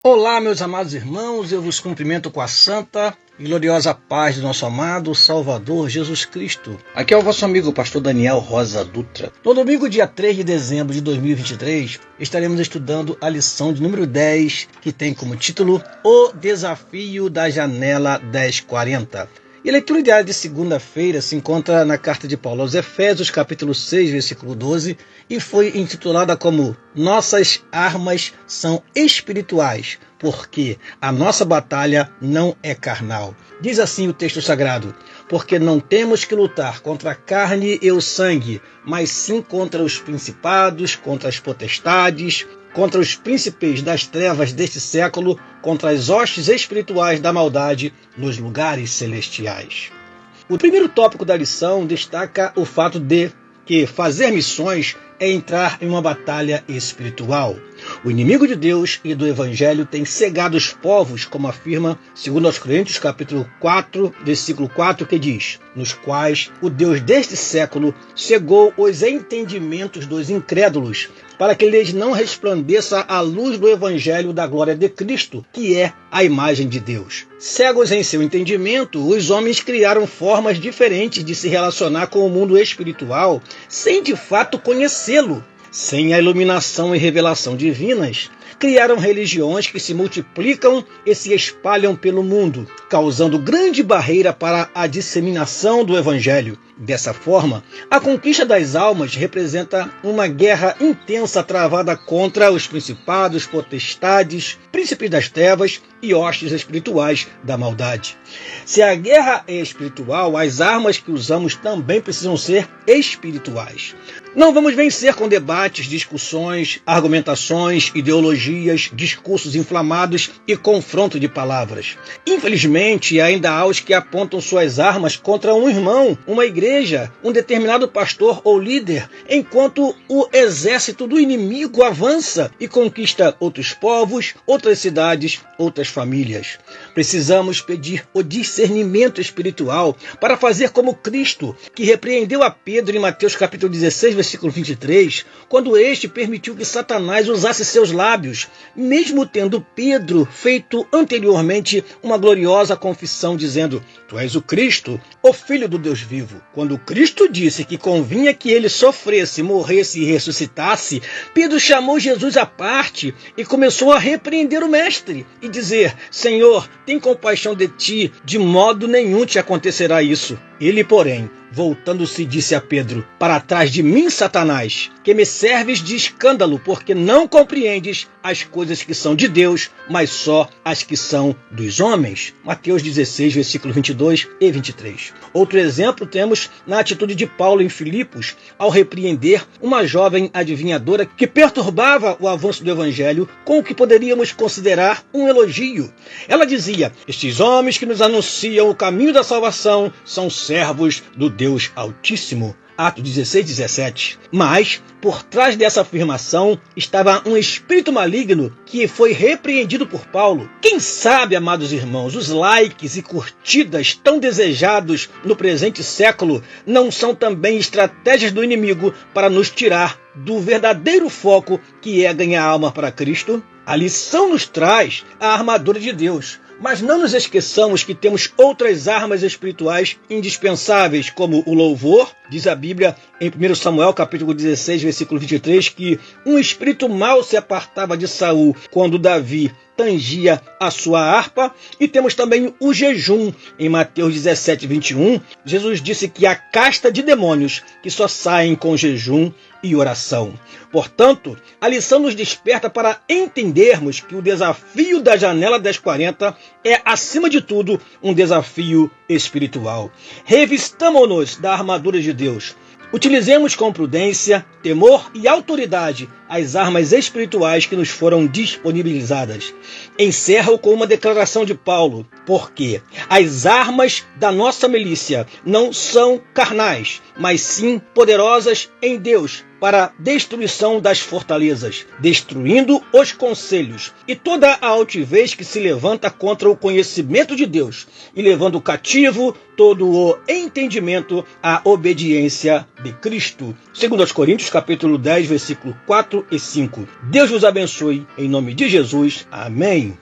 Olá, meus amados irmãos, eu vos cumprimento com a santa e gloriosa paz do nosso amado Salvador Jesus Cristo. Aqui é o vosso amigo, pastor Daniel Rosa Dutra. No domingo, dia 3 de dezembro de 2023, estaremos estudando a lição de número 10, que tem como título O Desafio da Janela 1040. E a leitura diária de segunda-feira se encontra na carta de Paulo aos Efésios, capítulo 6, versículo 12, e foi intitulada como Nossas armas são espirituais, porque a nossa batalha não é carnal. Diz assim o texto sagrado: porque não temos que lutar contra a carne e o sangue, mas sim contra os principados, contra as potestades, contra os príncipes das trevas deste século, contra as hostes espirituais da maldade nos lugares celestiais. O primeiro tópico da lição destaca o fato de que fazer missões é entrar em uma batalha espiritual. O inimigo de Deus e do Evangelho tem cegado os povos, como afirma 2 Coríntios capítulo 4, versículo 4, que diz: nos quais o Deus deste século cegou os entendimentos dos incrédulos, para que lhes não resplandeça a luz do Evangelho da glória de Cristo, que é a imagem de Deus. Cegos em seu entendimento, os homens criaram formas diferentes de se relacionar com o mundo espiritual, sem de fato conhecê-lo. Sem a iluminação e revelação divinas, criaram religiões que se multiplicam e se espalham pelo mundo, causando grande barreira para a disseminação do Evangelho. Dessa forma, a conquista das almas representa uma guerra intensa travada contra os principados, potestades, príncipes das trevas e hostes espirituais da maldade. Se a guerra é espiritual, as armas que usamos também precisam ser espirituais. Não vamos vencer com debates, discussões, argumentações, ideologias, discursos inflamados e confronto de palavras. Infelizmente, ainda há os que apontam suas armas contra um irmão, uma igreja, um determinado pastor ou líder, enquanto o exército do inimigo avança e conquista outros povos, outras cidades, outras famílias. Precisamos pedir o discernimento espiritual para fazer como Cristo, que repreendeu a Pedro em Mateus capítulo 16, versículo 23, quando este permitiu que Satanás usasse seus lábios, mesmo tendo Pedro feito anteriormente uma gloriosa confissão dizendo: Tu és o Cristo, o Filho do Deus vivo. Quando Cristo disse que convinha que ele sofresse, morresse e ressuscitasse, Pedro chamou Jesus à parte e começou a repreender o mestre e dizer: Senhor, tem compaixão de ti, de modo nenhum te acontecerá isso. Ele, porém, voltando-se, disse a Pedro: Para trás de mim, Satanás, que me serves de escândalo, porque não compreendes as coisas que são de Deus, mas só as que são dos homens. Mateus 16, versículos 22 e 23. Outro exemplo temos na atitude de Paulo em Filipos, ao repreender uma jovem adivinhadora que perturbava o avanço do Evangelho com o que poderíamos considerar um elogio. Ela dizia: Estes homens que nos anunciam o caminho da salvação são servos do Deus Altíssimo. Atos 16, 17. Mas, por trás dessa afirmação, estava um espírito maligno que foi repreendido por Paulo. Quem sabe, amados irmãos, os likes e curtidas tão desejados no presente século não são também estratégias do inimigo para nos tirar do verdadeiro foco, que é ganhar alma para Cristo? A lição nos traz a armadura de Deus. Mas não nos esqueçamos que temos outras armas espirituais indispensáveis, como o louvor. Diz a Bíblia em 1 Samuel capítulo 16, versículo 23, que um espírito mau se apartava de Saul quando Davi tangia a sua harpa. E temos também o jejum. Em Mateus 17, 21, Jesus disse que há casta de demônios que só saem com jejum e oração. Portanto, a lição nos desperta para entendermos que o desafio da janela 1040 é, acima de tudo, um desafio espiritual. Revistamo-nos da armadura de Deus. Utilizemos com prudência, temor e autoridade as armas espirituais que nos foram disponibilizadas. Encerro com uma declaração de Paulo: porque as armas da nossa milícia não são carnais, mas sim poderosas em Deus para a destruição das fortalezas, destruindo os conselhos e toda a altivez que se levanta contra o conhecimento de Deus, e levando cativo todo o entendimento à obediência de Cristo. 2 Coríntios capítulo 10, versículo 4 e 5. Deus vos abençoe, em nome de Jesus. Amém.